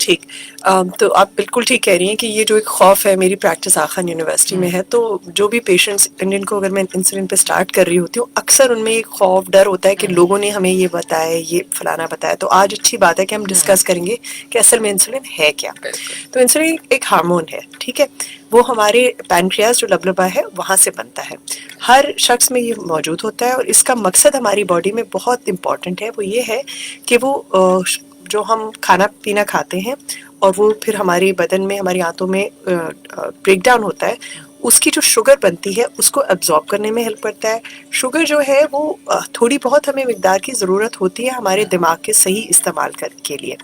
ٹھیک تو آپ بالکل ٹھیک کہہ رہی ہیں کہ یہ جو ایک خوف ہے، میری پریکٹس آخان یونیورسٹی میں ہے، تو جو بھی پیشنٹس جن کو اگر میں انسولین پہ سٹارٹ کر رہی ہوتی ہوں، اکثر ان میں ایک خوف ڈر ہوتا ہے کہ لوگوں نے ہمیں یہ بتایا، یہ فلانا بتایا. تو آج اچھی بات ہے کہ ہم ڈسکس کریں گے کہ اصل میں انسولین ہے کیا. تو انسولین ایک ہارمون ہے، ٹھیک ہے، وہ ہمارے پینکریاس جو لبلبا ہے وہاں سے بنتا ہے. ہر شخص میں یہ موجود ہوتا ہے، اور اس کا مقصد ہماری باڈی میں بہت امپورٹنٹ ہے. وہ یہ ہے کہ وہ جو ہم کھانا پینا کھاتے ہیں اور وہ پھر ہمارے بدن میں، ہماری آنتوں میں بریک ڈاؤن ہوتا ہے، اس کی جو شوگر بنتی ہے اس کو ابزارب کرنے میں ہیلپ کرتا ہے. شوگر جو ہے وہ تھوڑی بہت ہمیں مقدار کی ضرورت ہوتی ہے ہمارے دماغ کے صحیح استعمال کے لیے.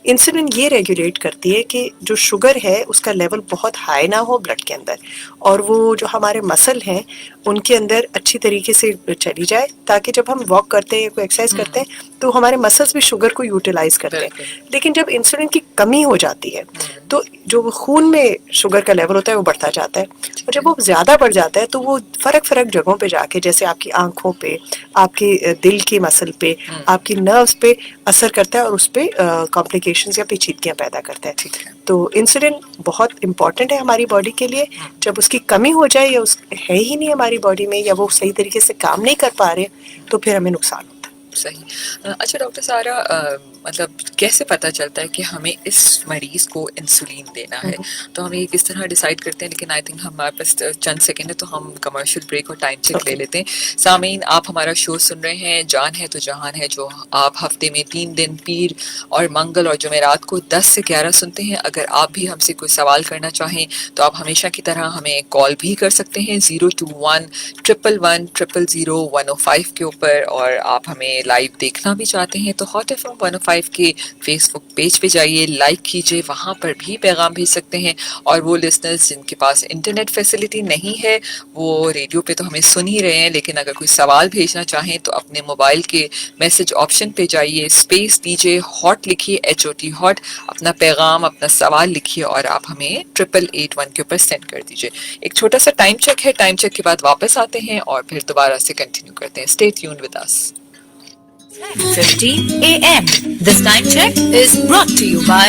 انسولین یہ ریگولیٹ کرتی ہے کہ جو شوگر ہے اس کا لیول بہت ہائی نہ ہو بلڈ کے اندر، اور وہ جو ہمارے مسل ہیں ان کے اندر اچھی طریقے سے چلی جائے، تاکہ جب ہم واک کرتے ہیں یا کوئی ایکسرسائز کرتے ہیں تو ہمارے مسلس بھی شوگر کو یوٹیلائز کرتے ہیں. لیکن جب انسولین کی کمی ہو جاتی ہے تو جو خون میں شوگر کا لیول ہوتا ہے وہ بڑھتا جاتا ہے، اور جب وہ زیادہ بڑھ جاتا ہے تو وہ فرق جگہوں پہ جا کے، جیسے آپ کی آنکھوں پہ، آپ کے دل کے مسل پہ، آپ کی نروز پہ اثر کرتا ہے، اور اس پہ کمپلیکیشنز یا پیچیدگیاں پیدا کرتا ہے. تو انسولین بہت امپورٹنٹ ہے ہماری باڈی کے لیے. جب اس کی کمی ہو جائے یا ہے ہی نہیں ہماری باڈی میں، یا وہ صحیح طریقے سے کام نہیں کر پا رہے، تو پھر ہمیں نقصان ہوتا ہے. صحیح. اچھا ڈاکٹر سارا، مطلب کیسے پتہ چلتا ہے کہ ہمیں اس مریض کو انسولین دینا ہے؟ تو ہم یہ کس طرح ڈیسائیڈ کرتے ہیں؟ لیکن آئی تھنک ہمارے پاس چند سیکنڈ ہے تو ہم کمرشل بریک اور ٹائم چیک لے لیتے ہیں. سامعین، آپ ہمارا شو سن رہے ہیں جان ہے تو جہان ہے، جو آپ ہفتے میں 3 دن پیر اور منگل اور جمعرات کو 10 سے 11 سنتے ہیں. اگر آپ بھی ہم سے کوئی سوال کرنا چاہیں تو آپ ہمیشہ کی طرح ہمیں کال بھی کر سکتے ہیں 021-111-000-105 کے اوپر. اور آپ ہمیں لائیو دیکھنا بھی چاہتے ہیں تو ہاٹ ایف ایم 105 کے فیس بک پیج پہ جائیے، لائک کیجیے، وہاں پر بھی پیغام بھیج سکتے ہیں. اور وہ لسنرز جن کے پاس انٹرنیٹ فیسلٹی نہیں ہے وہ ریڈیو پہ تو ہمیں سن ہی رہے ہیں، لیکن اگر کوئی سوال بھیجنا چاہیں تو اپنے موبائل کے میسج آپشن پہ جائیے، اسپیس دیجیے، ہاٹ لکھیے، HOT ہاٹ، اپنا پیغام، اپنا سوال لکھیے اور آپ ہمیں 8881 کے اوپر سینڈ کر دیجیے. ایک چھوٹا سا ٹائم چیک ہے، ٹائم چیک کے بعد واپس آتے ہیں اور پھر دوبارہ سے کنٹینیو کرتے ہیں. Stay tuned with us. 10:15 a.m. This time check is brought to you by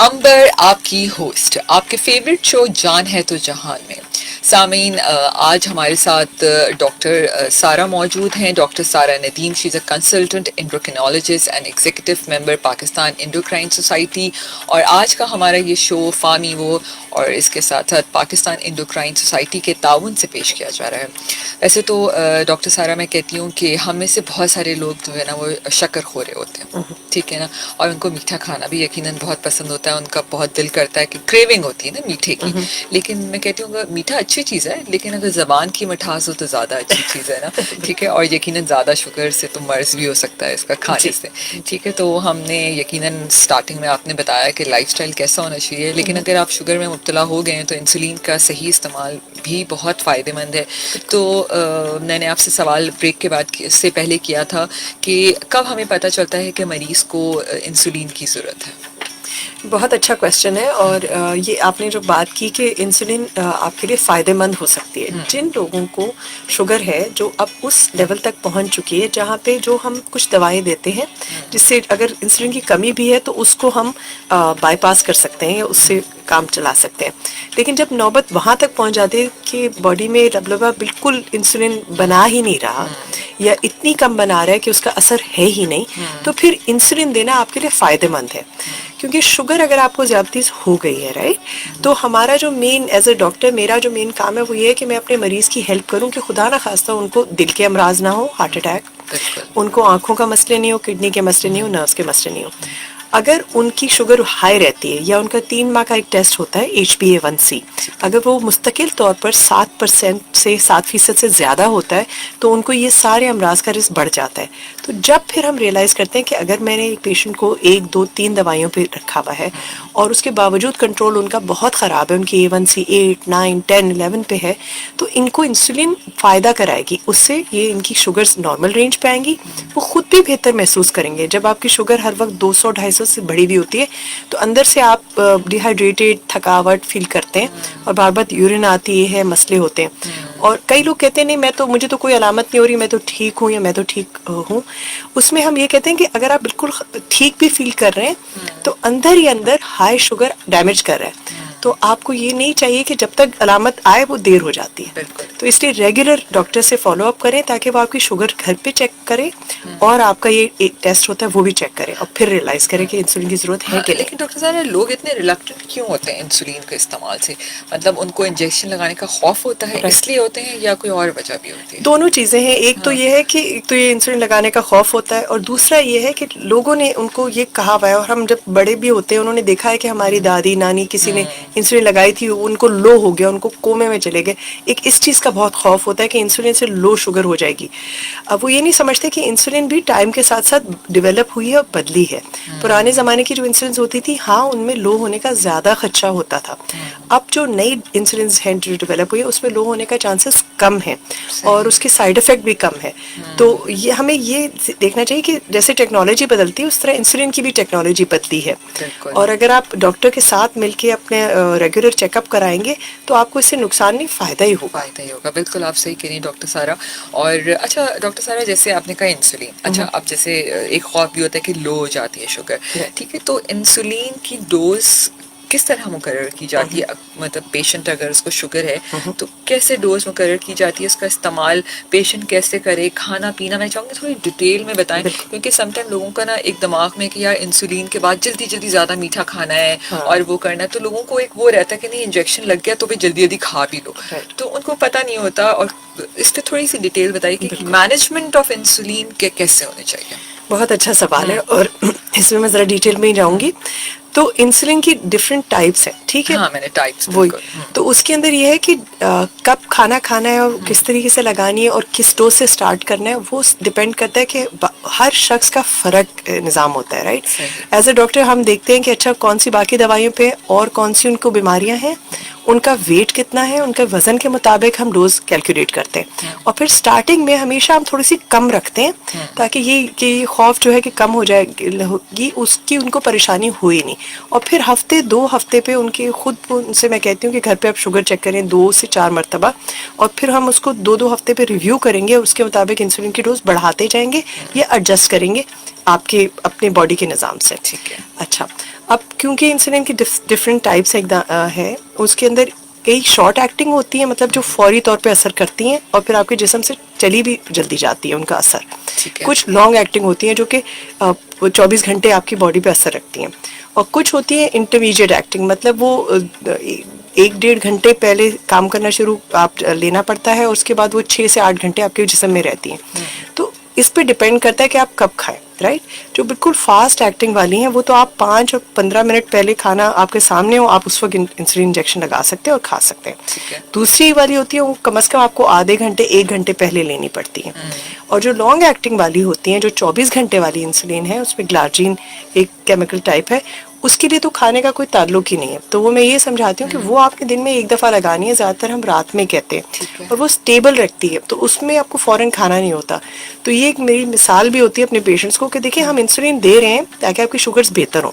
امبر آپ کی ہوسٹ، آپ کے فیوریٹ شو جان ہے تو جہان میں. سامعین، آج ہمارے ساتھ ڈاکٹر سارا موجود ہیں. Doctor Sara Nadeem, she is a consultant endocrinologist and executive member Pakistan endocrine society. اور آج کا ہمارا یہ شو فامی وہ اور اس کے ساتھ ساتھ پاکستان انڈوکرائن سوسائٹی کے تعاون سے پیش کیا جا رہا ہے. ویسے تو ڈاکٹر سارا، میں کہتی ہوں کہ ہم میں سے بہت سارے لوگ جو ہے نا وہ شکر خورے ہوتے ہیں، ٹھیک ہے نا، اور ان کو میٹھا کھانا بھی یقیناً بہت پسند ہوتا ہے. ان کا بہت دل کرتا ہے کہ کریونگ ہوتی ہے نا میٹھے کی. لیکن میں کہتی ہوں کہ میٹھا اچھی چیز ہے، لیکن اگر زبان کی مٹھاس ہو تو زیادہ اچھی چیز ہے نا، ٹھیک ہے. اور یقیناً زیادہ شوگر سے تو مرض بھی ہو سکتا ہے اس کا کھانے سے، ٹھیک ہے. تو ہم نے یقیناً سٹارٹنگ میں آپ نے بتایا کہ لائف سٹائل کیسا ہونا چاہیے، لیکن اگر آپ شوگر میں مبتلا ہو گئے ہیں تو انسولین کا صحیح استعمال بھی بہت فائدہ مند ہے. تو میں نے آپ سے سوال بریک کے بعد سے پہلے کیا تھا کہ کب ہمیں پتہ چلتا ہے کہ مریض کو انسولین کی ضرورت ہے؟ بہت اچھا کویشچن ہے. اور یہ آپ نے جو بات کی کہ انسولین آپ کے لیے فائدہ مند ہو سکتی ہے. جن لوگوں کو شوگر ہے جو اب اس لیول تک پہنچ چکی ہے جہاں پہ جو ہم کچھ دوائیں دیتے ہیں جس سے اگر انسولین کی کمی بھی ہے تو اس کو ہم بائی پاس کر سکتے ہیں یا اس سے کام چلا سکتے ہیں. لیکن جب نوبت وہاں تک پہنچ جاتی ہے کہ باڈی میں لبلبا بالکل انسولین بنا ہی نہیں رہا یا اتنی کم بنا رہا ہے کہ اس کا اثر ہے ہی نہیں, تو پھر انسولین دینا آپ کے لیے فائدہ مند ہے. کیونکہ شوگر اگر آپ کو زیادتیز ہو گئی ہے رائٹ, تو ہمارا جو مین ایز اے ڈاکٹر میرا جو مین کام ہے وہ یہ ہے کہ میں اپنے مریض کی ہیلپ کروں کہ خدا نہ خواستہ ان کو دل کے امراض نہ ہو, ہارٹ اٹیک, ان کو آنکھوں کا مسئلے نہیں ہو, کڈنی کے مسئلے نہیں ہو, نروز کے مسئلے نہیں ہو. اگر ان کی شوگر ہائی رہتی ہے یا ان کا 3 ماہ کا ایک ٹیسٹ ہوتا ہے HbA1c, اگر وہ مستقل طور پر 7% سے 7% سے زیادہ ہوتا ہے تو ان کو یہ سارے امراض کا رسک بڑھ جاتا ہے. تو جب پھر ہم ریئلائز کرتے ہیں کہ اگر میں نے ایک پیشنٹ کو 1 2 3 دوائیوں پہ رکھا ہوا ہے اور اس کے باوجود کنٹرول ان کا بہت خراب ہے, ان کی A1c 8 9 10 11 پہ ہے, تو ان کو انسولین فائدہ کرائے گی. اس سے یہ ان کی شوگرز نارمل رینج پہ آئیں گی, وہ خود بھی بہتر محسوس کریں گے. جب آپ کی شوگر ہر وقت 200 250 سے بڑی بھی ہوتی ہے تو اندر سے آپ ڈی ہائیڈریٹڈ, تھکاوٹ فیل کرتے ہیں اور بار بار یورین آتی ہے, مسئلے ہوتے ہیں. اور کئی لوگ کہتے ہیں نہیں مجھے تو کوئی علامت نہیں ہو رہی, میں تو ٹھیک ہوں یا میں تو ٹھیک ہوں. اس میں ہم یہ کہتے ہیں کہ اگر آپ بالکل ٹھیک بھی فیل کر رہے ہیں تو اندر ہی اندر ہائی شوگر ڈیمیج کر رہا ہے. تو آپ کو یہ نہیں چاہیے کہ جب تک علامت آئے وہ دیر ہو جاتی ہے. تو اس لیے ریگولر ڈاکٹر سے فالو اپ کریں تاکہ وہ آپ کی شوگر گھر پہ چیک کرے اور آپ کا یہ ایک ٹیسٹ ہوتا ہے وہ بھی چیک کرے اور پھر ریئلائز کرے کہ انسولین کی ضرورت ہے کہ نہیں. لیکن ڈاکٹر صاحب لوگ اتنے ریلکٹنٹ کیوں ہوتے ہیں انسولین کے استعمال سے؟ مطلب ان کو انجیکشن لگانے کا خوف ہوتا ہے اس لیے ہوتے ہیں یا کوئی اور وجہ بھی ہوتی ہے؟ دونوں چیزیں ہیں. ایک تو یہ ہے کہ ایک تو یہ انسولین لگانے کا خوف ہوتا ہے, اور دوسرا یہ ہے کہ لوگوں نے ان کو یہ کہا ہوا ہے, اور ہم جب بڑے بھی ہوتے ہیں انہوں نے دیکھا ہے کہ ہماری دادی نانی کسی نے انسولین لگائی تھی, ان کو لو ہو گیا, ان کو کومے میں چلے گئے. ایک اس چیز کا بہت خوف ہوتا ہے کہ انسولین سے لو شوگر ہو جائے گی. اب وہ یہ نہیں سمجھتے کہ انسولین بھی ٹائم کے ساتھ ساتھ ڈیولپ ہوئی ہے اور بدلی ہے. پرانے زمانے کی جو انسولینز ہوتی تھی ہاں ان میں لو ہونے کا زیادہ خدشہ ہوتا تھا. اب جو نئی انسولینز ہیں جو ڈیولپ ہوئی ہے اس میں لو ہونے کا چانسز کم ہیں اور اس کے سائیڈ افیکٹ بھی کم ہے. تو یہ ہمیں یہ دیکھنا چاہیے کہ جیسے ٹیکنالوجی بدلتی ہے اس طرح انسولین کی بھی ٹیکنالوجی بدلی ہے. اور اگر آپ ڈاکٹر کے ساتھ مل کے اپنے ریگولر چیک اپ کرائیں گے تو آپ کو اس سے نقصان نہیں فائدہ ہی ہوگا. فائدہ ہی ہوگا. بالکل آپ صحیح کہہ رہی ہیں ڈاکٹر سارا. اور اچھا ڈاکٹر سارا جیسے آپ نے کہا انسولین, اچھا اب جیسے ایک خوف بھی ہوتا ہے کہ لو ہو جاتی ہے شوگر, ٹھیک ہے, تو انسولین کی ڈوز کس طرح مقرر کی جاتی ہے؟ مطلب پیشنٹ اگر اس کو شوگر ہے تو کیسے ڈوز مقرر کی جاتی ہے, اس کا استعمال پیشنٹ کیسے کرے, کھانا پینا, میں چاہوں گی تھوڑی ڈیٹیل میں بتائیں کیونکہ سم ٹائم لوگوں کا نا ایک دماغ میں کہ یار انسولین کے بعد جلدی جلدی زیادہ میٹھا کھانا ہے اور وہ کرنا ہے, تو لوگوں کو ایک وہ رہتا ہے کہ نہیں انجیکشن لگ گیا تو بھی جلدی جلدی کھا بھی لو, تو ان کو پتہ نہیں ہوتا. اور اس پہ تھوڑی سی ڈیٹیل بتائیے کہ مینجمنٹ آف انسولین کے کیسے ہونے چاہیے. بہت اچھا سوال ہے اور اس میں ذرا ڈیٹیل میں ہی جاؤں گی. تو انسولین کی ڈفرینٹ ٹائپس ہیں, ٹھیک ہے, ہاں میں نے ٹائپس وہی. تو اس کے اندر یہ ہے کہ کب کھانا کھانا ہے اور کس طریقے سے لگانی ہے اور کس ڈوز سے سٹارٹ کرنا ہے وہ ڈپینڈ کرتا ہے کہ ہر شخص کا فرق نظام ہوتا ہے, رائٹ. ایز اے ڈاکٹر ہم دیکھتے ہیں کہ اچھا کون سی باقی دوائیوں پہ اور کون سی ان کو بیماریاں ہیں, ان کا ویٹ کتنا ہے, ان کا وزن کے مطابق ہم ڈوز کیلکولیٹ کرتے ہیں. اور پھر سٹارٹنگ میں ہمیشہ ہم تھوڑی سی کم رکھتے ہیں تاکہ یہ خوف جو ہے کہ کم ہو جائے گی اس کی ان کو پریشانی ہوئی نہیں. اور پھر ہفتے 2 ہفتے پہ ان کے خود ان سے میں کہتی ہوں کہ گھر پہ آپ شوگر چیک کریں 2 سے 4 مرتبہ, اور پھر ہم اس کو 2 ہفتے پہ ریویو کریں گے, اس کے مطابق انسولین کی ڈوز بڑھاتے جائیں گے یا ایڈجسٹ کریں گے آپ کے اپنے باڈی کے نظام سے. ٹھیک ہے. اچھا, اب کیونکہ انسولین کی ڈفرینٹ ٹائپس ہے, اس کے اندر کئی شارٹ ایکٹنگ ہوتی ہیں, مطلب جو فوری طور پہ اثر کرتی ہیں اور پھر آپ کے جسم سے چلی بھی جلدی جاتی ہے ان کا اثر. کچھ لانگ ایکٹنگ ہوتی ہیں جو کہ 24 گھنٹے آپ کی باڈی پہ اثر رکھتی ہیں, اور کچھ ہوتی ہیں انٹرمیڈیٹ ایکٹنگ, مطلب وہ 1-1.5 گھنٹے پہلے کام کرنا شروع آپ لینا پڑتا ہے اور اس کے بعد وہ 6 سے 8 گھنٹے آپ کے جسم میں رہتی ہیں. تو اس پہ ڈپینڈ کرتا ہے کہ آپ کب کھائیں, رائٹ. جو بالکل فاسٹ ایکٹنگ والی ہیں وہ تو آپ 5 اور 15 منٹ پہلے کھانا آپ کے سامنے ہو, آپ اس وقت انسولین انجیکشن لگا سکتے ہیں اور کھا سکتے ہیں. دوسری والی ہوتی ہے وہ کم از کم آپ کو آدھے گھنٹے 1 گھنٹے پہلے لینی پڑتی ہیں. اور جو لانگ ایکٹنگ والی ہوتی ہیں جو 24 گھنٹے والی انسولین ہے, اس میں گلاجین ایک کیمیکل ٹائپ ہے, اس کے لیے تو کھانے کا کوئی تعلق ہی نہیں ہے. تو وہ میں یہ سمجھاتی ہوں کہ وہ آپ کے دن میں 1 دفعہ لگانی ہے, زیادہ تر ہم رات میں کہتے ہیں, اور وہ اسٹیبل رکھتی ہے, تو اس میں آپ کو فوراً کھانا نہیں ہوتا. تو یہ ایک میری مثال بھی ہوتی ہے اپنے پیشنٹس کو کہ دیکھیں ہم انسولین دے رہے ہیں تاکہ آپ کی شوگرز بہتر ہوں.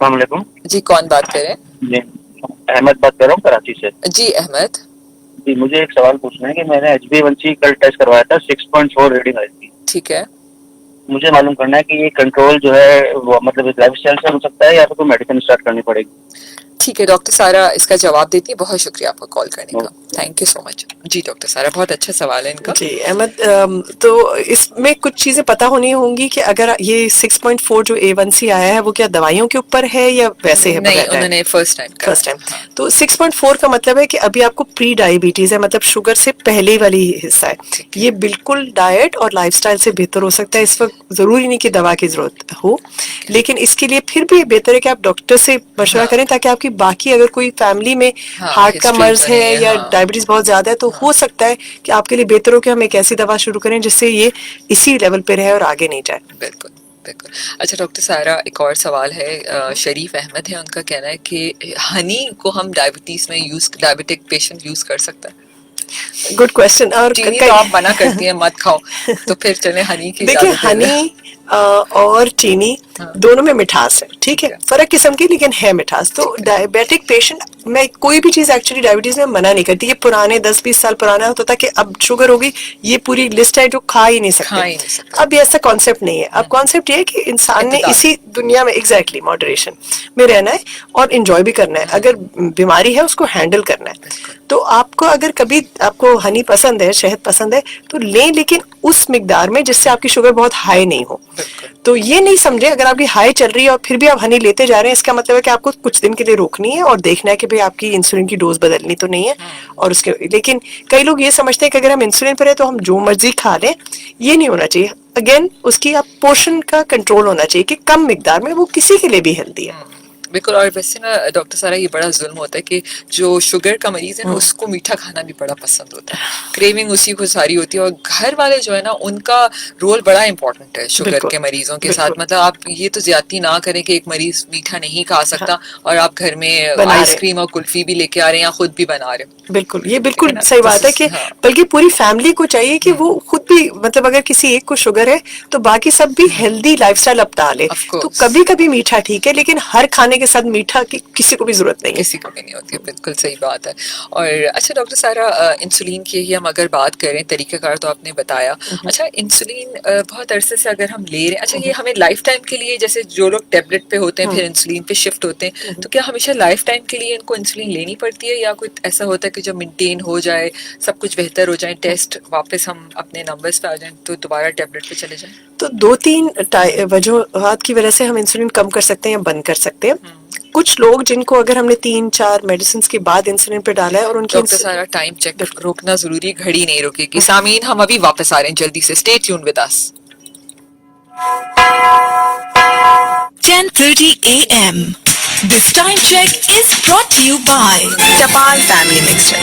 السلام علیکم. جی کون بات کر رہے ہیں؟ جی احمد بات کر رہا ہوں کراچی سے. جی احمد. جی مجھے ایک سوال پوچھنا ہے کہ میں نے HbA1c کل ٹیسٹ کروایا تھا, 6.4 ریڈنگ آئی تھی. ٹھیک ہے. مجھے معلوم کرنا ہے کہ یہ کنٹرول جو ہے وہ مطلب لائف اسٹائل سے ہو سکتا ہے یا پھر کوئی میڈیسن اسٹارٹ کرنی پڑے گی؟ ٹھیک ہے ڈاکٹر سارا اس کا جواب دیتی ہے. بہت شکریہ آپ کا کال کرنے کا. Thank you so much. جی ڈاکٹر سارا بہت اچھا سوال ہے ان کا. جی احمد, تو اس میں کچھ چیزیں پتہ ہونی ہوں گی کہ اگر یہ 6.4 جو A1C آیا ہے وہ کیا دوائیوں کے اوپر ہے یا ویسے ہے؟ نہیں انہوں نے فرسٹ ٹائم فرسٹ ٹائم. تو 6.4 کا مطلب ہے کہ ابھی آپ کو پری ڈائبٹیز ہے, مطلب شوگر سے پہلے والی حصہ ہے. یہ بالکل ڈائٹ اور لائف سٹائل سے بہتر ہو سکتا ہے. اس وقت ضروری نہیں کہ دوا کی ضرورت ہو, لیکن اس کے لیے پھر بھی بہتر ہے کہ آپ ڈاکٹر سے مشورہ کریں تاکہ آپ کی باقی اگر کوئی فیملی میں ہارٹ کا مرض ہے یا ڈائبٹیز بہت زیادہ ہے تو ہو سکتا ہے کہ آپ کے لیے بہتر ہو کہ ہم ایک ایسی دوا شروع کریں جس سے یہ اسی لیول پہ رہے اور آگے نہیں جائے. بالکل بالکل. اچھا ڈاکٹر سارا ایک اور سوال ہے. شریف احمد ہے, ان کا کہنا ہے کہ ہنی کو ہم ڈائبٹیز میں ڈائبٹک پیشنٹ یوز کر سکتا ہے. Good question. اور چینی تو آپ منع کرتی ہیں مت کھاؤ, تو پھر چلے ہنی کی دیکھیں اجازت دے دیں. ہنی اور چینی دونوں میں مٹھاس ہے, ٹھیک ہے, فرق قسم کی لیکن ہے مٹھاس. تو ڈائبیٹک پیشنٹ میں کوئی بھی چیز ایکچولی ڈائبٹیز میں منع نہیں کرتی. یہ پرانے 10-20 سال پرانا ہوتا تھا کہ اب شوگر ہوگی, یہ پوری لسٹ ہے جو کھا ہی نہیں سکتے. اب یہ ایسا کانسیپٹ نہیں ہے. اب کانسیپٹ یہ ہے کہ انسان نے اسی دنیا میں ایگزیکٹلی ماڈریشن میں رہنا ہے اور انجوائے بھی کرنا ہے. اگر بیماری ہے اس کو ہینڈل کرنا ہے. تو آپ کو اگر کبھی آپ کو ہنی پسند ہے, شہد پسند ہے تو لیں, لیکن اس مقدار میں جس سے آپ کی شوگر بہت ہائی نہیں ہو. تو یہ نہیں سمجھے اگر آپ کی ہائی چل رہی ہے اور پھر بھی آپ ہنی لیتے جا رہے ہیں, اس کا مطلب ہے کہ آپ کو کچھ دن کے لیے روکنی ہے اور دیکھنا ہے کہ بھئی آپ کی انسولین کی ڈوز بدلنی تو نہیں ہے. اور اس کے لیکن کئی لوگ یہ سمجھتے ہیں کہ اگر ہم انسولین پر ہیں تو ہم جو مرضی کھا لیں. یہ نہیں ہونا چاہیے. اگین اس کی آپ پورشن کا کنٹرول ہونا چاہیے کہ کم مقدار میں, وہ کسی کے لیے بھی ہیلدی ہے. بالکل. اور ویسے نا ڈاکٹر سارا یہ بڑا ظلم ہوتا ہے کہ جو شوگر کا مریض ہے نا اس کو میٹھا کھانا بھی بڑا پسند ہوتا ہے, کریونگ اسی کو ساری ہوتی ہے. اور گھر والے جو ہے نا ان کا رول بڑا امپورٹنٹ ہے شوگر کے مریضوں کے ساتھ. مطلب آپ یہ تو زیادتی نہ کریں کہ ایک مریض میٹھا نہیں کھا سکتا اور آپ گھر میں آئس کریم اور کلفی بھی لے کے آ رہے ہیں یا خود بھی بنا رہے ہیں. بالکل, یہ بالکل صحیح بات ہے کہ بلکہ پوری فیملی کو چاہیے کہ وہ خود بھی, مطلب اگر کسی ایک کو شوگر ہے تو باقی سب بھی ہیلدی لائف سٹائل اپنا لے. تو کبھی کبھی میٹھا ٹھیک ہے, لیکن ہر کھانے کے ساتھ میٹھا کی کسی کو بھی ضرورت نہیں ہے. کسی کو بھی نہیں ہوتی ہے. بالکل صحیح بات ہے. اور اچھا ڈاکٹر سارا انسولین کی ہی ہم اگر بات کریں, طریقہ کار تو آپ نے بتایا. اچھا انسولین بہت عرصے سے اگر ہم لے رہے ہیں, اچھا یہ ہمیں لائف ٹائم کے لیے, جیسے جو لوگ ٹیبلٹ پہ ہوتے ہیں پھر انسولین پہ شفٹ ہوتے ہیں, تو کیا ہمیشہ لائف ٹائم کے لیے ان کو انسولین لینی پڑتی ہے یا کوئی ایسا ہوتا ہے کہ جب مینٹین ہو جائے, سب کچھ بہتر ہو جائے, ٹیسٹ واپس ہم اپنے نمبرز پہ آ جائیں تو دوبارہ ٹیبلٹ پہ چلے جائیں؟ تو 2-3 وجوہات کی وجہ سے ہم انسولین کم کر سکتے ہیں یا بند کر سکتے ہیں. کچھ لوگ جن کو اگر ہم نے 3-4 میڈیسنز کے بعد انسولین پہ ڈالا ہے اور ان کی ڈاکٹر سارا ٹائم چیک روکنا ضروری, گھڑی نہیں رکے گی. سامعین ہم ابھی واپس آ رہے ہیں جلدی سے, stay tune with us. 10:30 a.m. This time check is brought to you by Chapal Family Mixture.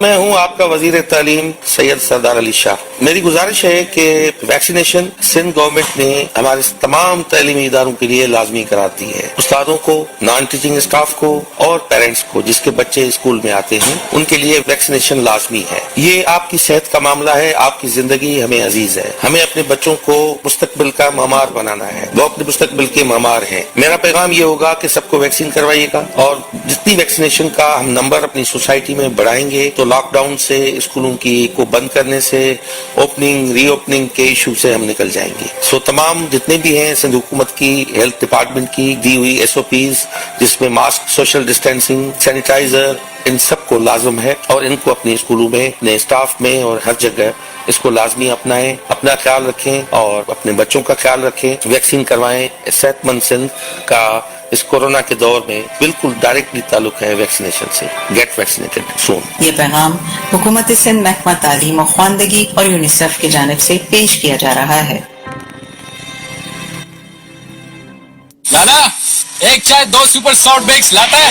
میں ہوں آپ کا وزیر تعلیم سید سردار علی شاہ. میری گزارش ہے کہ ویکسینیشن سندھ گورنمنٹ نے ہمارے تمام تعلیمی اداروں کے لیے لازمی قرار دی ہے. استادوں کو, نان ٹیچنگ اسٹاف کو اور پیرنٹس کو جس کے بچے اسکول میں آتے ہیں ان کے لیے ویکسینیشن لازمی ہے. یہ آپ کی صحت کا معاملہ ہے, آپ کی زندگی ہمیں عزیز ہے. ہمیں اپنے بچوں کو مستقبل کا معمار بنانا ہے, وہ اپنے مستقبل کے معمار ہیں. میرا پیغام یہ ہوگا کہ سب کو ویکسین کروائیے گا, اور جتنی ویکسینیشن کا ہم نمبر اپنی سوسائٹی میں بڑھائیں گے تو لاک ڈاؤن سے, اسکولوں کی کو بند کرنے سے, اوپننگ ری اوپننگ کے ایشو سے ہم نکل جائیں گے. سو تمام جتنے بھی ہیں سندھ حکومت کی ہیلتھ ڈپارٹمنٹ کی دی ہوئی SOPs, جس میں ماسک, سوشل ڈسٹینسنگ, سینیٹائزر, ان سب کو لازم ہے, اور ان کو اپنے اسکولوں میں, اپنے اسٹاف میں اور ہر جگہ اس کو لازمی اپنائیں. اپنا خیال رکھیں اور اپنے بچوں کا خیال رکھیں. ویکسین کروائیں. صحت مند سندھ کا اس کورونا کے دور میں بالکل ڈائریکٹلی تعلق ہے ویکسینیشن سے. گیٹ ویکسینیٹڈ سون. یہ پیغام حکومت سندھ محکمہ تعلیم و خواندگی اور یونیسیف کی جانب سے پیش کیا جا رہا ہے. لالا ایک چائے 2 سپر سافٹ بیکس لاتا ہے.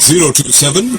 027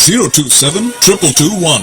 027 221।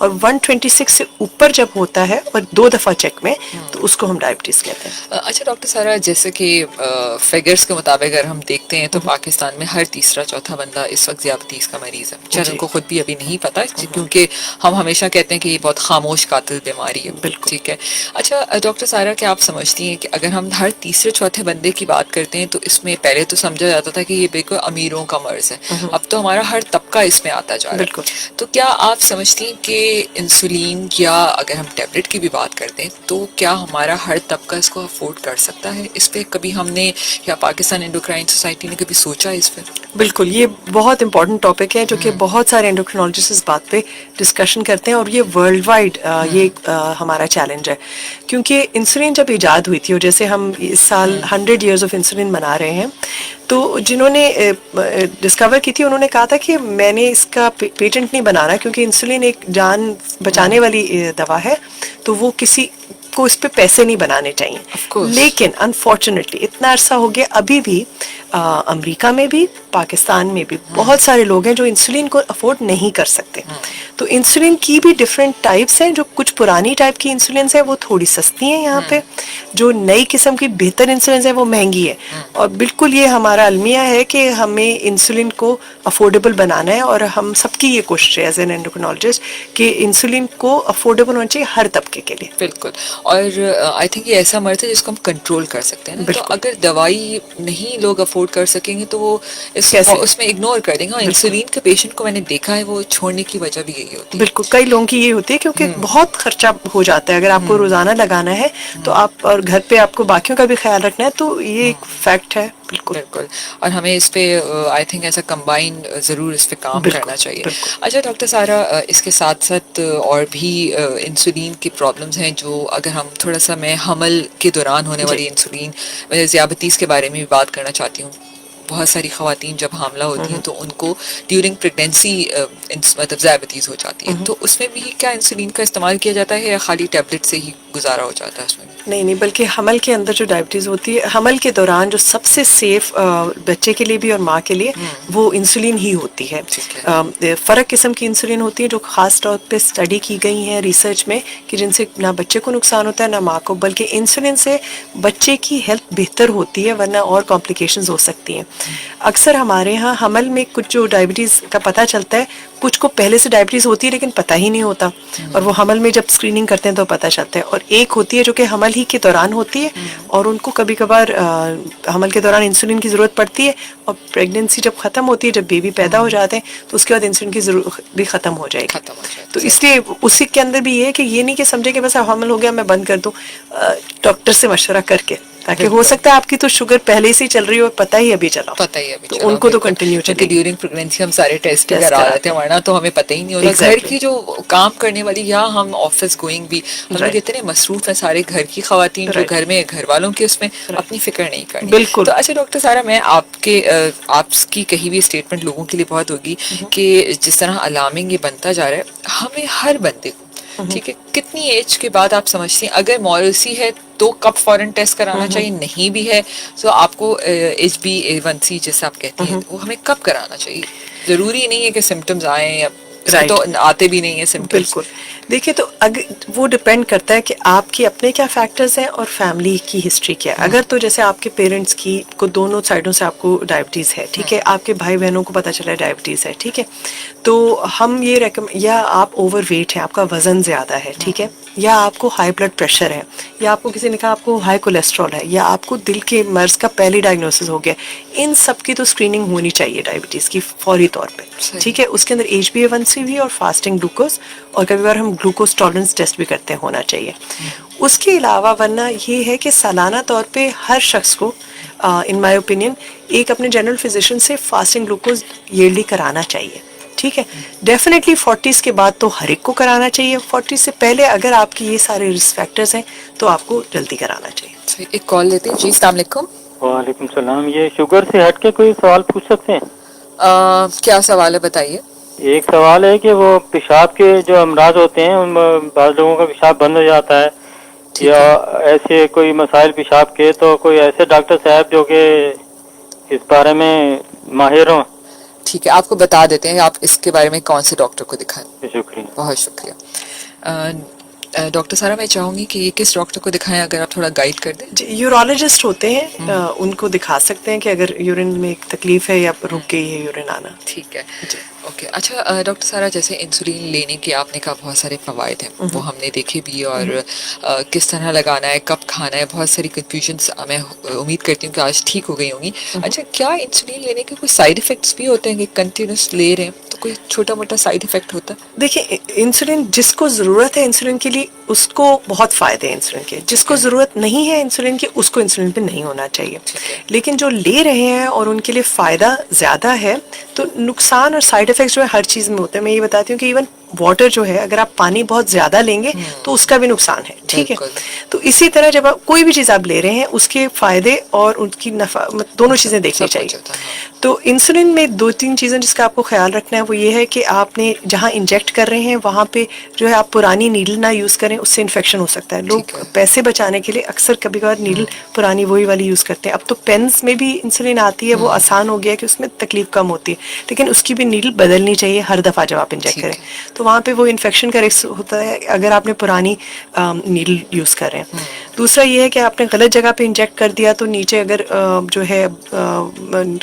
اور 126 سے اوپر جب ہوتا ہے اور 2 دفعہ چیک میں تو اس کو ہم ڈائبٹیز کہتے ہیں. اچھا ڈاکٹر سارا، جیسے کہ فیگرز کے مطابق اگر ہم دیکھتے ہیں تو پاکستان میں ہر تیسرا چوتھا بندہ اس وقت ذیابطیس کا مریض ہے، چاہے ان کو خود بھی ابھی نہیں پتا، کیونکہ ہم ہمیشہ کہتے ہیں کہ یہ بہت خاموش قاتل بیماری ہے. بالکل. ٹھیک ہے. اچھا ڈاکٹر سارا، کیا آپ سمجھتی ہیں کہ اگر ہم ہر تیسرے چوتھے بندے کی بات کرتے ہیں تو اس میں پہلے تو سمجھا جاتا تھا کہ یہ بالکل امیروں کا مرض ہے، اب تو ہمارا ہر طبقہ اس میں آتا جا رہا ہے. بالکل. تو کیا آپ سمجھتی ہیں کہ انسولین یا اگر ہم ٹیبلٹ کی بھی بات کرتے ہیں تو کیا ہمارا ہر طبقہ اس کو افورڈ کر سکتا ہے؟ اس پہ کبھی ہم نے یا پاکستان انڈوکرائن سوسائٹی نے کبھی سوچا اس پہ؟ بالکل، یہ بہت امپورٹنٹ ٹاپک ہے جو کہ بہت سارے انڈوکرینالوجسٹ اس بات پہ ڈسکشن کرتے ہیں، اور یہ ورلڈ وائڈ یہ ہمارا چیلنج ہے. کیونکہ انسولین جب ایجاد ہوئی تھی، اور جیسے ہم اس سال 100 ایئرز آف انسولین منا رہے ہیں، تو جنہوں نے ڈسکور کی تھی انہوں نے کہا تھا کہ میں نے اس کا پیٹنٹ نہیں بنانا، کیونکہ انسولین ایک جان بچانے والی دوا ہے، تو وہ کسی کو اس پہ پیسے نہیں بنانے چاہیے. لیکن انفارچونیٹلی اتنا عرصہ ہو گیا، ابھی بھی امریکہ میں بھی پاکستان میں بھی بہت سارے لوگ ہیں جو انسولین کو افورڈ نہیں کر سکتے. تو انسولین کی بھی ڈفرینٹ ٹائپس ہیں. جو کچھ پرانی ٹائپ کی انسولینس ہیں وہ تھوڑی سستی ہیں یہاں پہ، جو نئی قسم کی بہتر انسولینس ہیں وہ مہنگی ہے. اور بالکل یہ ہمارا المیہ ہے کہ ہمیں انسولین کو افورڈیبل بنانا ہے، اور ہم سب کی یہ کوشش ہے ایز این انڈوکرینالوجسٹ کہ انسولین کو افورڈیبل ہونا چاہیے ہر طبقے کے لیے. بالکل. اور آئی تھنک یہ ایسا مرض ہے جس کو ہم کنٹرول کر سکتے ہیں نا. تو اگر دوائی نہیں لوگ افورڈ کر سکیں گے تو وہ اس میں اگنور کر دیں گے. اور انسولین کے پیشنٹ کو میں نے دیکھا ہے وہ چھوڑنے کی وجہ بھی یہی ہوتی ہے. بالکل، کئی لوگوں کی یہ ہوتی ہے کیونکہ بہت خرچہ ہو جاتا ہے. اگر آپ کو روزانہ لگانا ہے تو آپ، اور گھر پہ آپ کو باقیوں کا بھی خیال رکھنا ہے، تو یہ ایک فیکٹ ہے. بالکل بالکل. اور ہمیں اس پہ آئی تھنک ایسا کمبائن ضرور اس پہ کام کرنا چاہیے. اچھا ڈاکٹر سارا، اس کے ساتھ ساتھ اور بھی انسولین کی پرابلمز ہیں جو اگر ہم تھوڑا سا، میں حمل کے دوران ہونے والی انسولین، میں ذیابطیس کے بارے میں بھی بات کرنا چاہتی ہوں. بہت ساری خواتین جب حاملہ ہوتی ہیں تو ان کو ڈیورنگ پریگنینسی مطلب ذیابطیس ہو جاتی ہے، تو اس میں بھی کیا انسولین کا استعمال کیا جاتا ہے یا خالی ٹیبلٹ سے ہی گزارا ہو جاتا ہے اس میں؟ نہیں، بلکہ حمل کے اندر جو ڈائبٹیز ہوتی ہے، حمل کے دوران جو سب سے سیف بچے کے لیے بھی اور ماں کے لیے وہ انسولین ہی ہوتی ہے. فرق قسم کی انسولین ہوتی ہے جو خاص طور پہ اسٹڈی کی گئی ہیں ریسرچ میں، کہ جن سے نہ بچے کو نقصان ہوتا ہے نہ ماں کو، بلکہ انسولین سے بچے کی ہیلتھ بہتر ہوتی ہے، ورنہ اور کمپلیکیشنز ہو سکتی ہیں. اکثر ہمارے ہاں حمل میں کچھ جو ڈائبٹیز کا پتہ چلتا ہے، کچھ کو پہلے سے ڈائبٹیز ہوتی ہے لیکن پتہ ہی نہیں ہوتا، اور وہ حمل میں جب اسکریننگ کرتے ہیں تو پتہ چلتا ہے. اور ایک ہوتی ہے جو کہ حمل ہی کے دوران ہوتی ہے، اور ان کو کبھی کبھار حمل کے دوران انسولین کی ضرورت پڑتی ہے، اور پریگننسی جب ختم ہوتی ہے، جب بیبی پیدا ہو جاتے ہیں تو اس کے بعد انسولین کی ضرورت بھی ختم ہو جائے گی. تو اس لیے اسی کے اندر بھی یہ ہے کہ یہ نہیں کہ سمجھے کہ بس اب حمل ہو گیا میں بند کر دوں، ڈاکٹر سے مشورہ کر کے، تاکہ ہو سکتا ہے آپ کی تو شوگر پہلے سے چل رہی ہو، پتہ ہی ابھی چلا، تو ان کو تو کنٹینیو چلے. ڈیورنگ پریگنینسی ہم سارے ٹیسٹ کرا رہے تھے، ورنہ تو ہمیں پتہ ہی نہیں ہوتا. گھر کی جو کام کرنے والی، یا ہم آفس گوئنگ بھی، ہم لوگ اتنے مصروف ہیں سارے گھر کی خواتین جو گھر میں گھر والوں کی اس میں اپنی فکر نہیں کرنی. بالکل. تو اچھا ڈاکٹر سارا، میں آپ کی کہی ہوئی اسٹیٹمنٹ لوگوں کے لیے بہت ہوگی کہ جس طرح الارمنگ یہ بنتا جا رہا ہے، ہمیں ہر بندے کو، ٹھیک ہے، کتنی ایج کے بعد آپ سمجھتے ہیں اگر موروثی ہے تو کب فوراً ٹیسٹ کرانا چاہیے، نہیں بھی ہے تو آپ کو HbA1c جیسے آپ کہتے ہیں وہ ہمیں کب کرانا چاہیے؟ ضروری نہیں ہے کہ سمٹمز آئیں، یا تو آتے بھی نہیں ہیں سمٹمز. بالکل. دیکھیے، تو وہ ڈپینڈ کرتا ہے کہ آپ کی اپنے کیا فیکٹرز ہیں اور فیملی کی ہسٹری کیا ہے. اگر تو جیسے آپ کے پیرنٹس کی کو دونوں سائڈوں سے آپ کو ڈائبٹیز ہے، ٹھیک ہے، آپ کے بھائی بہنوں کو پتہ چلا ہے ڈائبٹیز ہے، ٹھیک ہے، تو ہم یہ یا آپ اوور ویٹ ہیں، آپ کا وزن زیادہ ہے، ٹھیک ہے، یا آپ کو ہائی بلڈ پریشر ہے، یا آپ کو کسی نے کہا آپ کو ہائی کولیسٹرول ہے، یا آپ کو دل کے مرض کا پہلی ڈائگنوسس ہو گیا، ان سب کی تو اسکریننگ ہونی چاہیے ڈائبٹیز کی فوری طور پہ، ٹھیک ہے. اس کے اندر HbA1c بھی اور فاسٹنگ گلوکوز، اور کبھی بار ہم گلوکوز ٹالرنس ٹیسٹ بھی کرتے ہیں، ہونا چاہیے. اس کے علاوہ ورنہ یہ ہے کہ سالانہ طور پہ ہر شخص کو ان مائی اوپینین ایک اپنے جنرل فزیشین سے فاسٹنگ گلوکوز ایئرلی کرانا چاہیے، ٹھیک ہے. ڈیفینیٹلی 40s کے بعد تو ہر ایک کو کرانا چاہیے. 40s سے پہلے اگر آپ کی یہ سارے رسک فیکٹرز ہیں تو آپ کو جلدی کرانا چاہیے. ایک کال لیتے ہیں. جی السلام علیکم. وعلیکم السلام. یہ شوگر سے ہٹ کے کوئی سوال پوچھ سکتے ہیں؟ کیا سوال ہے بتائیے. ایک سوال ہے کہ وہ پیشاب کے جو امراض ہوتے ہیں، ان بعض لوگوں کا پیشاب بند ہو جاتا ہے، یا ایسے کوئی مسائل پیشاب کے، تو کوئی ایسے ڈاکٹر صاحب جو کہ اس بارے میں ماہر ہوں. ٹھیک ہے, آپ کو بتا دیتے ہیں آپ اس کے بارے میں کون سے ڈاکٹر کو دکھائیں. شکریہ. بہت شکریہ. ڈاکٹر سارا, میں چاہوں گی کہ یہ کس ڈاکٹر کو دکھائیں, اگر آپ تھوڑا گائیڈ کر دیں. جی, یورولوجسٹ ہوتے ہیں, ان کو دکھا سکتے ہیں کہ اگر یورین میں تکلیف ہے یا رک گئی ہے یورین آنا. ٹھیک ہے, اوکے. اچھا ڈاکٹر سارا, جیسے انسولین لینے کے آپ نے کہا بہت سارے فوائد ہیں, وہ ہم نے دیکھے بھی, اور کس طرح لگانا ہے, کب کھانا ہے, بہت ساری کنفیوژنس میں امید کرتی ہوں کہ آج ٹھیک ہو گئی ہوں گی. اچھا, کیا انسولین لینے کے کوئی سائڈ افیکٹس بھی ہوتے ہیں کہ کنٹینیوس لے رہے ہیں تو کوئی چھوٹا موٹا سائڈ افیکٹ ہوتا ہے؟ دیکھیں, انسولین جس کو ضرورت ہے انسولین کے لیے اس کو بہت فائدے ہیں انسولین کے, جس کو ضرورت نہیں ہے انسولین کی اس کو انسولین پہ نہیں ہونا چاہیے. لیکن جو لے رہے ہیں اور ان کے لیے فائدہ زیادہ ہے, تو نقصان اور سائڈ افیکٹس جو ہے ہر چیز میں ہوتے ہیں. میں یہ بتاتی ہوں کہ ایون واٹر جو ہے, اگر آپ پانی بہت زیادہ لیں گے تو اس کا بھی نقصان ہے. ٹھیک ہے, تو اسی طرح جب آپ کوئی بھی چیز آپ لے رہے ہیں اس کے فائدے اور ان کی نفع دونوں چیزیں دیکھنی چاہیے. تو انسولین میں 2-3 چیزیں جس کا آپ کو خیال رکھنا ہے, وہ یہ ہے کہ آپ نے جہاں انجیکٹ کر رہے ہیں وہاں پہ جو ہے آپ پرانی نیڈل نہ یوز کریں, اس سے انفیکشن ہو سکتا ہے. لوگ پیسے بچانے کے لیے اکثر کبھی کبھار نیڈل پرانی وہی والی یوز کرتے ہیں. اب تو پینس میں بھی انسولین آتی ہے, وہ آسان ہو گیا کہ اس میں تکلیف کم ہوتی ہے, لیکن اس کی بھی نیڈل بدلنی چاہیے ہر دفعہ جب آپ انجیکٹ کریں. تو وہاں پہ وہ انفیکشن کا رسک ہوتا ہے اگر آپ نے پرانی نیڈل یوز کر رہے ہیں. دوسرا یہ ہے کہ آپ نے غلط جگہ پہ انجیکٹ کر دیا, تو نیچے اگر جو ہے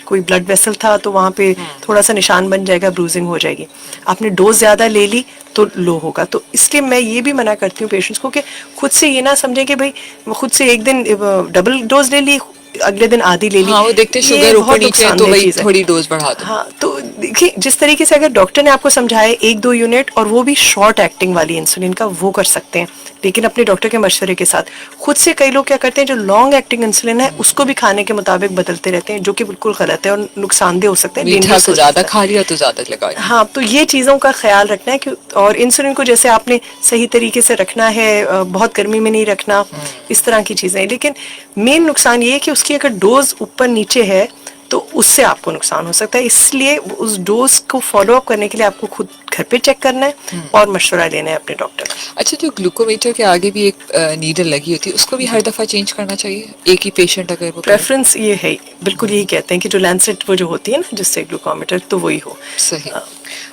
کوئی بلڈ ویسل تھا تو وہاں پہ تھوڑا سا نشان بن جائے گا, بروزنگ ہو جائے گی. آپ نے ڈوز زیادہ لے لی تو لو ہوگا. تو اس لیے میں یہ بھی منع کرتی ہوں پیشنٹس کو کہ خود سے یہ نہ سمجھیں کہ بھائی خود سے ایک دن ڈبل ڈوز لے لی, اگلے دن آدھی لے لی. ہاں, وہ دیکھتے شوگر اوپر نیچے ہے تو وہی تھوڑی ڈوز بڑھا دو. ہاں, تو دیکھیے جس طریقے سے اگر ڈاکٹر نے آپ کو سمجھایا 1-2 یونٹ, اور وہ بھی شارٹ ایکٹنگ والی انسولین کا, وہ کر سکتے ہیں, لیکن اپنے ڈاکٹر کے مشورے کے ساتھ. خود سے کئی لوگ کیا کرتے ہیں جو لانگ ایکٹنگ انسولین ہے اس کو بھی کھانے کے مطابق بدلتے رہتے ہیں, جو کہ بالکل غلط ہے اور نقصان دہ ہو سکتا ہے. میٹھا سے زیادہ کھا لیا تو زیادہ لگا. ہاں, تو یہ چیزوں کا خیال رکھنا ہے کہ, اور انسولین کو جیسے آپ نے صحیح طریقے سے رکھنا ہے, بہت گرمی میں نہیں رکھنا, اس طرح کی چیزیں. لیکن مین نقصان یہ ہے کہ اس کی اگر ڈوز اوپر نیچے ہے تو اس سے آپ کو نقصان ہو سکتا ہے. اس لیے اس ڈوز کو فالو اپ کرنے کے لیے آپ کو خود گھر پہ چیک کرنا ہے اور مشورہ لینا ہے اپنے ڈاکٹر کا. اچھا, جو گلوکومیٹر کے آگے بھی ایک نیڈل لگی ہوتی ہے, اس کو بھی ہر دفعہ چینج کرنا چاہیے ایک ہی پیشنٹ اگر وہ پریفرنس یہ ہے, بالکل یہی کہتے ہیں کہ جو لینسٹ وہ جو ہوتی ہے نا جس سے گلوکومیٹر, تو وہی ہو. صحیح.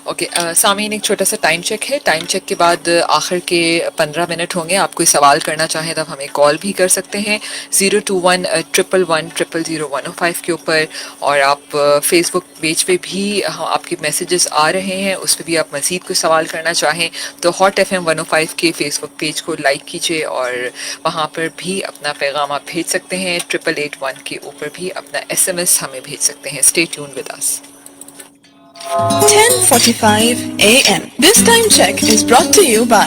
اوکے سامعین, ایک چھوٹا سا ٹائم چیک ہے. ٹائم چیک کے بعد آخر کے 15 منٹ ہوں گے. آپ کوئی سوال کرنا چاہیں تو ہمیں کال بھی کر سکتے ہیں 021-111-000-105 کے اوپر, اور آپ فیس بک پیج پہ بھی آپ کے میسیجز آ رہے ہیں, اس پہ بھی آپ مزید کوئی سوال کرنا چاہیں تو ہاٹ FM 105 کے فیس بک پیج کو لائک کیجیے, اور وہاں پر بھی اپنا پیغام آپ بھیج سکتے ہیں. 8881 کے اوپر بھی اپنا SMS ہمیں بھیج سکتے ہیں. Stay tune with us. 10:45 a.m. This time check is brought to you by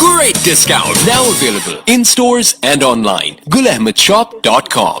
great discount. Now available in stores and online. gulahmadshop.com.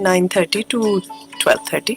9:30 to 12:30।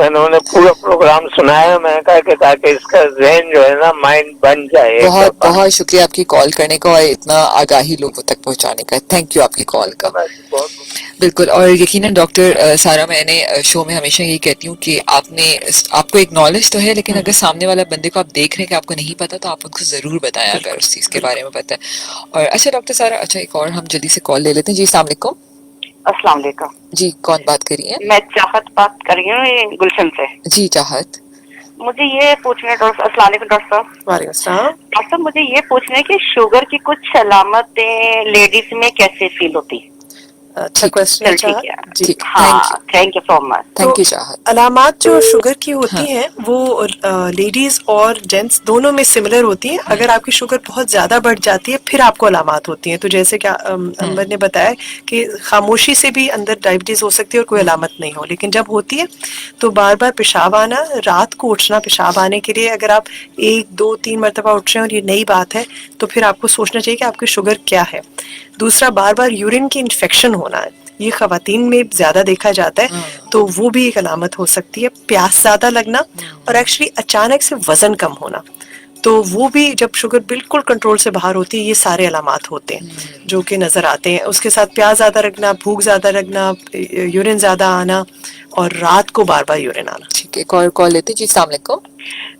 میں نے انہیں پورا پروگرام سنایا. میں نے کہا کہ تاکہ اس کا ذہن جو ہے نا مائنڈ بن جائے. بہت بہت شکریہ آپ کی کال کرنے کا اور اتنا آگاہی لوگوں تک پہنچانے کا. تھینک یو آپ کی کال کا. بالکل. اور یقیناً ڈاکٹر سارا میں نے شو میں ہمیشہ یہی کہتی ہوں کہ آپ کو ایک نالج تو ہے لیکن اگر سامنے والا بندے کو آپ دیکھ رہے ہیں کہ آپ کو نہیں پتا تو آپ ان کو ضرور بتائیں اگر اس چیز کے بارے میں پتا ہے. اور اچھا ڈاکٹر سارا, اچھا ایک اور ہم جلدی سے کال لے لیتے ہیں. جی السلام علیکم. السلام علیکم. جی کون بات کر رہی ہیں؟ میں چاہت بات کر رہی ہوں گلشن سے. جی چاہت, مجھے یہ پوچھنا ہے ڈاکٹر. السلام علیکم ڈاکٹر صاحب. وعلیکم السلام. ڈاکٹر صاحب مجھے یہ پوچھنا ہے کہ شوگر کی کچھ علامتیں لیڈیز میں کیسے فیل ہوتی؟ اچھا کوشچن ہے چاہت. جی ہاں thank you so much. Thank you چاہت. علامات جو شوگر کی ہوتی ہیں وہ لیڈیز اور جینٹس دونوں میں سملر ہوتی ہیں. اگر آپ کی شوگر بہت زیادہ بڑھ جاتی ہے پھر آپ کو علامات ہوتی ہیں. تو جیسے کہ امبر نے بتایا کہ خاموشی سے بھی اندر ڈائبٹیز ہو سکتی ہے اور کوئی علامت نہیں ہو, لیکن جب ہوتی ہے تو بار بار پیشاب آنا, رات کو اٹھنا پیشاب آنے کے لیے, اگر آپ 1 2 3 مرتبہ اٹھ رہے ہیں اور یہ نئی بات ہے تو پھر آپ کو سوچنا چاہیے کہ آپ کی شوگر کیا ہے. دوسرا بار بار یورین کی انفیکشن ہونا ہے, یہ خواتین میں زیادہ دیکھا جاتا ہے تو وہ بھی ایک علامت ہو سکتی ہے. پیاس زیادہ لگنا اور ایکچولی اچانک سے وزن کم ہونا, تو وہ بھی جب شوگر بالکل کنٹرول سے باہر ہوتی ہے یہ سارے علامات ہوتے ہیں جو کہ نظر آتے ہیں. اس کے ساتھ پیاس زیادہ لگنا, بھوک زیادہ لگنا, یورین زیادہ آنا اور رات کو بار بار یورین آنا. ٹھیک ہے, کال لیتے. جی السلام علیکم.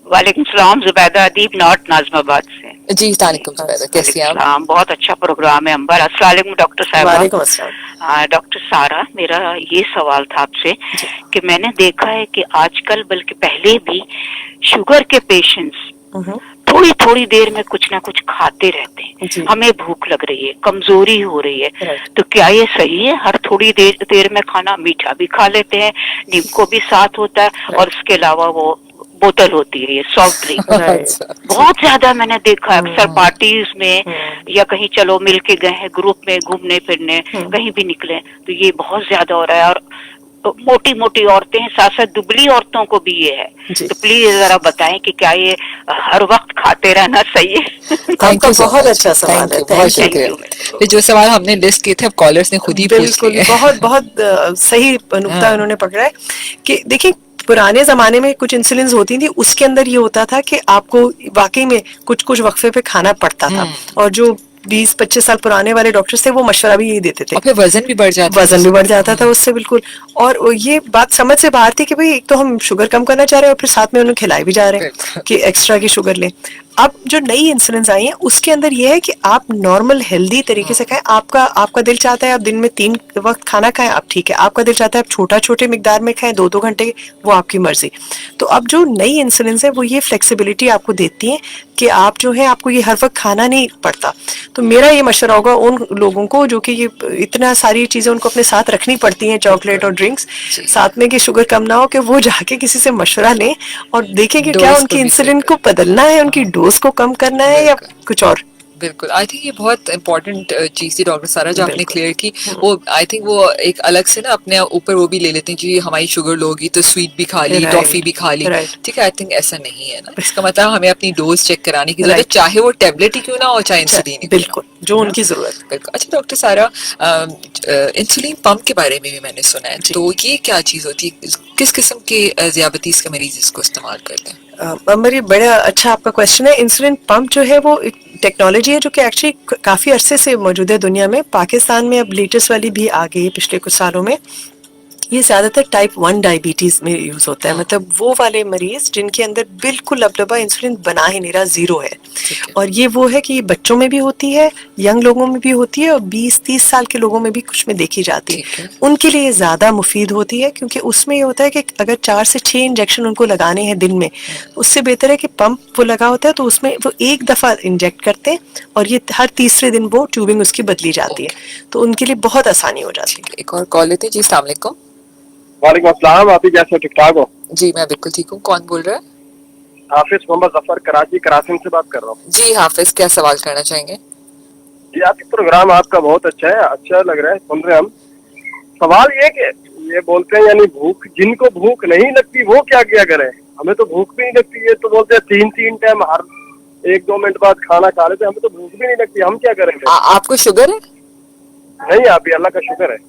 وعلیکم السلام. زبیدہ ادیب نارتھ نازم آباد سے. جی السلام علیکم زبیدہ, کیسی ہیں آپ؟ بہت اچھا پروگرام ہے امبر. السلام علیکم ڈاکٹر صاحب. وعلیکم السلام. ڈاکٹر سارا, میرا یہ سوال تھا آپ سے کہ میں نے دیکھا ہے کہ آج کل بلکہ پہلے بھی شوگر کے پیشنٹس تھوڑی تھوڑی دیر میں کچھ نہ کچھ کھاتے رہتے ہیں. ہمیں بھوک لگ رہی ہے, کمزوری ہو رہی ہے, تو کیا یہ صحیح ہے ہر تھوڑی دیر میں کھانا؟ میٹھا بھی کھا لیتے ہیں, نیمکو بھی ساتھ ہوتا ہے, اور اس کے علاوہ وہ بوتل ہوتی ہے یہ سافٹ ڈرنک. بہت زیادہ میں نے دیکھا ہے اکثر پارٹیز میں یا کہیں چلو مل کے گئے ہیں گروپ میں گھومنے پھرنے, کہیں بھی نکلے تو یہ بہت زیادہ ہو رہا ہے. اور موٹی موٹی عورتیں ہیں, ساتھ ساتھ دبلی عورتوں کو بھی یہ ہے. تو پلیز ذرا بتائیں کہ کیا یہ ہر وقت کھاتے رہنا صحیح ہے؟ تھینک یو, بہت اچھا سوال ہے. بہت شکریہ. جو سوال ہم نے لسٹ کیے تھے اب کالرز نے خود ہی پوچھ لیے. بہت بہت صحیح نقطہ انہوں نے پکڑا ہے کہ دیکھیں پرانے زمانے میں کچھ انسولینز ہوتی تھی, اس کے اندر یہ ہوتا تھا کہ آپ کو واقعی میں کچھ وقفے پہ کھانا پڑتا تھا, اور جو 20-25 سال پرانے والے ڈاکٹرز تھے وہ مشورہ بھی یہی دیتے تھے. اور پھر وزن بھی بڑھ جاتا تھا اس سے بالکل. اور یہ بات سمجھ سے باہر تھی کہ بھئی ایک تو ہم شوگر کم کرنا چاہ رہے ہیں اور پھر ساتھ میں انہیں کھلائے بھی جا رہے ہیں کہ ایکسٹرا کی شوگر لیں. اب جو نئی انسولینز آئی ہیں اس کے اندر یہ ہے کہ آپ نارمل ہیلدی طریقے سے کھائیں. آپ کا دل چاہتا ہے آپ دن میں 3 وقت کھانا کھائیں, آپ ٹھیک ہے. آپ کا دل چاہتا ہے آپ چھوٹے مقدار میں کھائیں 2 گھنٹے, وہ آپ کی مرضی. تو اب جو نئی انسولینز ہے وہ یہ فلیکسیبلٹی آپ کو دیتی ہیں کہ آپ جو ہے آپ کو یہ ہر وقت کھانا نہیں پڑتا. تو میرا یہ مشورہ ہوگا ان لوگوں کو جو کہ یہ اتنا ساری چیزیں ان کو اپنے ساتھ رکھنی پڑتی ہیں, چاکلیٹ اور ڈرنکس ساتھ میں, کہ شوگر کم نہ ہو, کہ وہ جا کے کسی سے مشورہ لیں اور دیکھیں کہ کیا ان کی انسولین کو بدلنا ہے, ان کی ڈوز کو کم کرنا ہے یا کچھ اور. بالکل. آئی تھنک یہ بہت امپورٹنٹ چیز تھی ڈاکٹر سارا جو آپ نے کلیئر کی. وہ آئی تھنک وہ ایک الگ سے نا اپنے اوپر وہ بھی لے لیتے ہیں جی ہماری شوگر لو ہوگی تو سویٹ بھی کھا لی, ٹافی بھی کھا لی. ٹھیک ہے, آئی تھنک ایسا نہیں ہے نا. اس کا مطلب ہمیں اپنی ڈوز چیک کرانے کی ضرورت, چاہے وہ ٹیبلٹ ہی کیوں نہ ہو, چاہے انسولین. بالکل جو ان کی ضرورت. بالکل. اچھا ڈاکٹر سارا, انسولین پمپ کے بارے میں بھی میں نے سنا ہے, تو یہ کیا چیز ہوتی ہے, کس قسم کے ذیابیطیز کے مریض اس کو استعمال کرتے ہیں؟ میری بڑا اچھا آپ کا کوشچن ہے. انسولین پمپ جو ہے وہ ٹیکنالوجی ہے جو کہ ایکچولی کافی عرصے سے موجود ہے دنیا میں. پاکستان میں اب لیٹسٹ والی بھی آ گئی ہے پچھلے کچھ سالوں میں. یہ زیادہ تر ٹائپ 1 ڈائبٹیز میں یوز ہوتا ہے, مطلب وہ والے مریض جن کے اندر بالکل لبلبا انسولین بنا ہی نہیں رہا, 0 ہے. اور یہ وہ ہے کہ یہ بچوں میں بھی ہوتی ہے, ینگ لوگوں میں بھی ہوتی ہے, اور 20-30 سال کے لوگوں میں بھی کچھ میں دیکھی جاتی ہے. ان کے لیے زیادہ مفید ہوتی ہے کیونکہ اس میں یہ ہوتا ہے کہ اگر 4 سے 6 انجیکشن ان کو لگانے ہیں دن میں, اس سے بہتر ہے کہ پمپ وہ لگا ہوتا ہے تو اس میں وہ ایک دفعہ انجیکٹ کرتے ہیں اور یہ ہر تیسرے دن وہ ٹیوبنگ اس کی بدلی جاتی ہے, تو ان کے لیے بہت آسانی ہو جاتی ہے. ایک اور کال لیتے ہیں. جی السلام علیکم. وعلیکم السلام. آپ ہی کیسے, ٹھیک ٹھاک ہو؟ جی میں بالکل ٹھیک ہوں. کون بول رہا ہے؟ حافظ محمد ظفر, کراچی سے بات کر رہا ہوں. جی حافظ, کیا سوال کرنا چاہیں گے؟ جی آپ کا پروگرام آپ کا بہت اچھا ہے, اچھا لگ رہا ہے سن رہے ہم. سوال یہ کہ یہ بولتے ہیں یعنی بھوک, جن کو بھوک نہیں لگتی وہ کیا کیا کریں؟ ہمیں تو بھوک بھی نہیں لگتی ہے, تو بولتے ہیں 3 ٹائم ہر 1-2 منٹ بعد کھانا کھا لیتے, ہمیں تو بھوک بھی نہیں لگتی, ہم کیا کریں گے؟ آپ کو شوگر ہے؟ نہیں, آپ ہی اللہ کا شکر ہے.